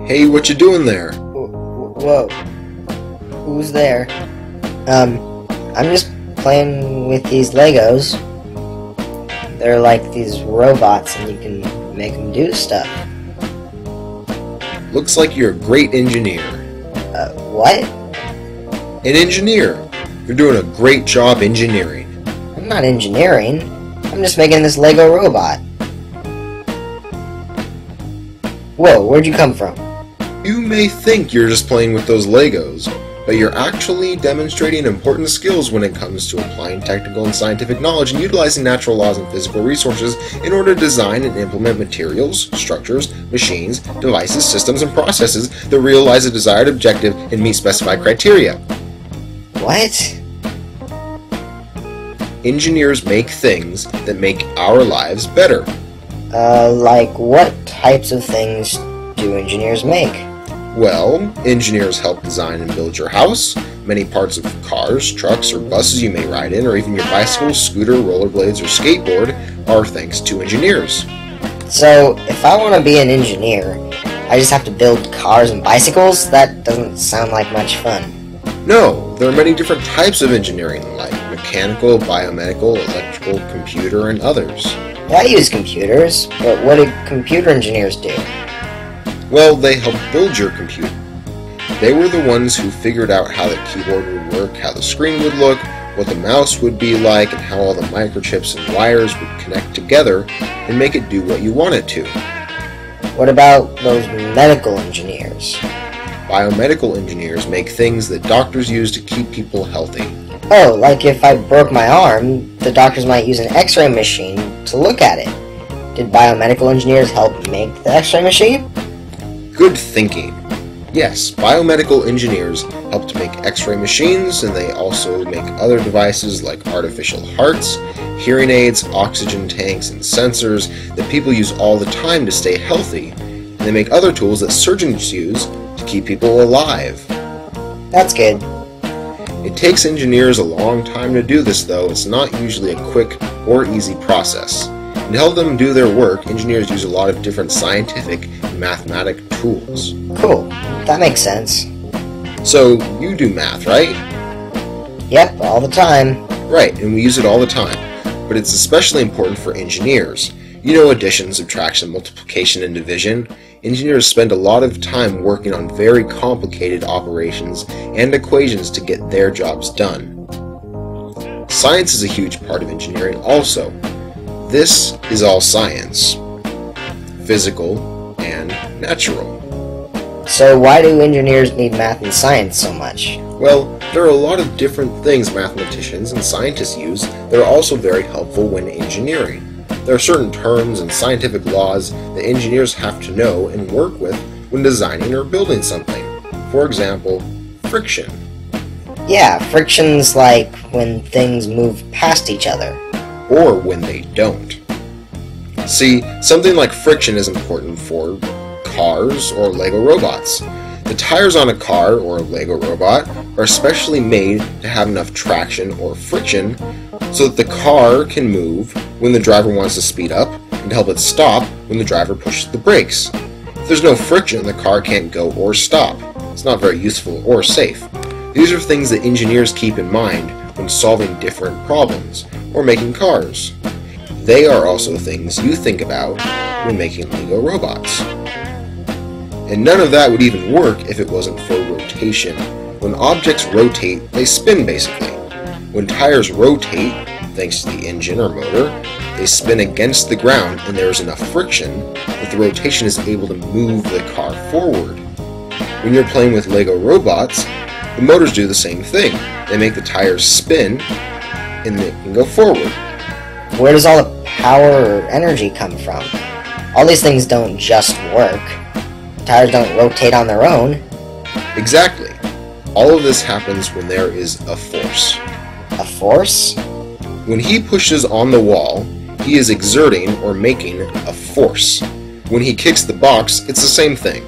Hey, what you doing there? Whoa. Who's there? I'm just playing with these Legos. They're like these robots and you can make them do stuff. Looks like you're a great engineer. What? An engineer. You're doing a great job engineering. I'm not engineering. I'm just making this Lego robot. Whoa, where'd you come from? You may think you're just playing with those Legos, but you're actually demonstrating important skills when it comes to applying technical and scientific knowledge and utilizing natural laws and physical resources in order to design and implement materials, structures, machines, devices, systems, and processes that realize a desired objective and meet specified criteria. What? Engineers make things that make our lives better. Like what types of things do engineers make? Well, engineers help design and build your house. Many parts of cars, trucks, or buses you may ride in, or even your bicycle, scooter, rollerblades, or skateboard, are thanks to engineers. So, if I want to be an engineer, I just have to build cars and bicycles? That doesn't sound like much fun. No, there are many different types of engineering, like mechanical, biomedical, electrical, computer, and others. I use computers, but what do computer engineers do? Well, they help build your computer. They were the ones who figured out how the keyboard would work, how the screen would look, what the mouse would be like, and how all the microchips and wires would connect together and make it do what you want it to. What about those medical engineers? Biomedical engineers make things that doctors use to keep people healthy. Oh, like if I broke my arm, the doctors might use an x-ray machine to look at it. Did biomedical engineers help make the x-ray machine? Good thinking. Yes, biomedical engineers help to make x-ray machines, and they also make other devices like artificial hearts, hearing aids, oxygen tanks, and sensors that people use all the time to stay healthy. And they make other tools that surgeons use to keep people alive. That's good. It takes engineers a long time to do this, though. It's not usually a quick or easy process. And to help them do their work, engineers use a lot of different scientific and mathematic tools. Cool. That makes sense. So, you do math, right? Yep, all the time. Right, and we use it all the time. But it's especially important for engineers. You know addition, subtraction, multiplication, and division? Engineers spend a lot of time working on very complicated operations and equations to get their jobs done. Science is a huge part of engineering also. This is all science. Physical and natural. So why do engineers need math and science so much? Well, there are a lot of different things mathematicians and scientists use that are also very helpful when engineering. There are certain terms and scientific laws that engineers have to know and work with when designing or building something. For example, friction. Yeah, friction's like when things move past each other. Or when they don't. See, something like friction is important for cars or Lego robots. The tires on a car or a Lego robot are specially made to have enough traction or friction so that the car can move when the driver wants to speed up and help it stop when the driver pushes the brakes. If there's no friction, the car can't go or stop. It's not very useful or safe. These are things that engineers keep in mind when solving different problems or making cars. They are also things you think about when making Lego robots. And none of that would even work if it wasn't for rotation. When objects rotate, they spin basically. When tires rotate, thanks to the engine or motor, they spin against the ground and there is enough friction that the rotation is able to move the car forward. When you're playing with Lego robots, the motors do the same thing. They make the tires spin and they can go forward. Where does all the power or energy come from? All these things don't just work. Tires don't rotate on their own. Exactly. All of this happens when there is a force. A force? When he pushes on the wall, he is exerting or making a force. When he kicks the box, it's the same thing.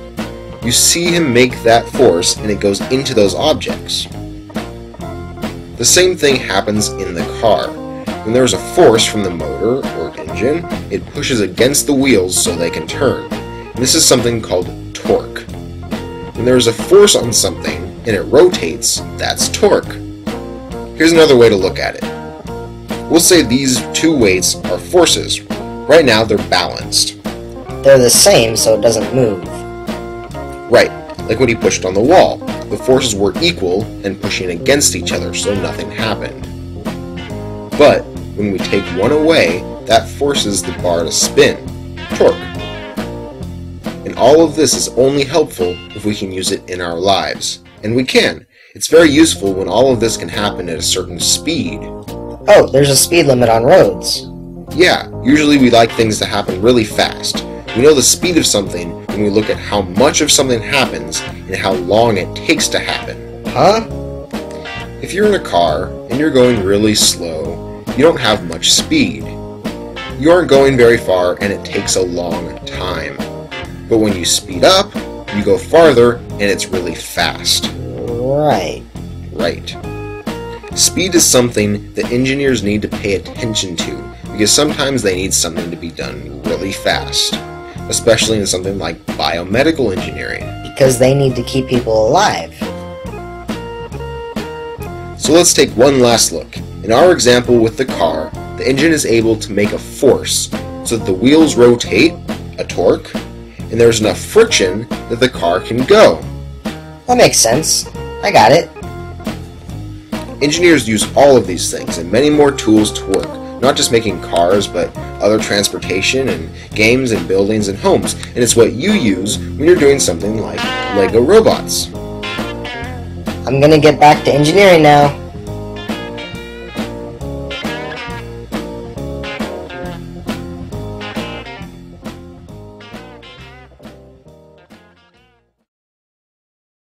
You see him make that force and it goes into those objects. The same thing happens in the car. When there is a force from the motor or engine, it pushes against the wheels so they can turn. And this is something called torque. When there is a force on something and it rotates, that's torque. Here's another way to look at it. We'll say these two weights are forces. Right now they're balanced. They're the same, so it doesn't move. Right, like when he pushed on the wall. The forces were equal and pushing against each other, so nothing happened. But when we take one away, that forces the bar to spin. Torque. And all of this is only helpful if we can use it in our lives. And we can. It's very useful when all of this can happen at a certain speed. Oh, there's a speed limit on roads. Yeah, usually we like things to happen really fast. We know the speed of something when we look at how much of something happens and how long it takes to happen. Huh? If you're in a car and you're going really slow, you don't have much speed. You aren't going very far and it takes a long time. But when you speed up, you go farther and it's really fast. Right. Right. Speed is something that engineers need to pay attention to because sometimes they need something to be done really fast, especially in something like biomedical engineering. Because they need to keep people alive. So let's take one last look. In our example with the car, the engine is able to make a force so that the wheels rotate, a torque, and there's enough friction that the car can go. That makes sense. I got it. Engineers use all of these things and many more tools to work, not just making cars, but other transportation and games and buildings and homes. And it's what you use when you're doing something like Lego robots. I'm gonna get back to engineering now.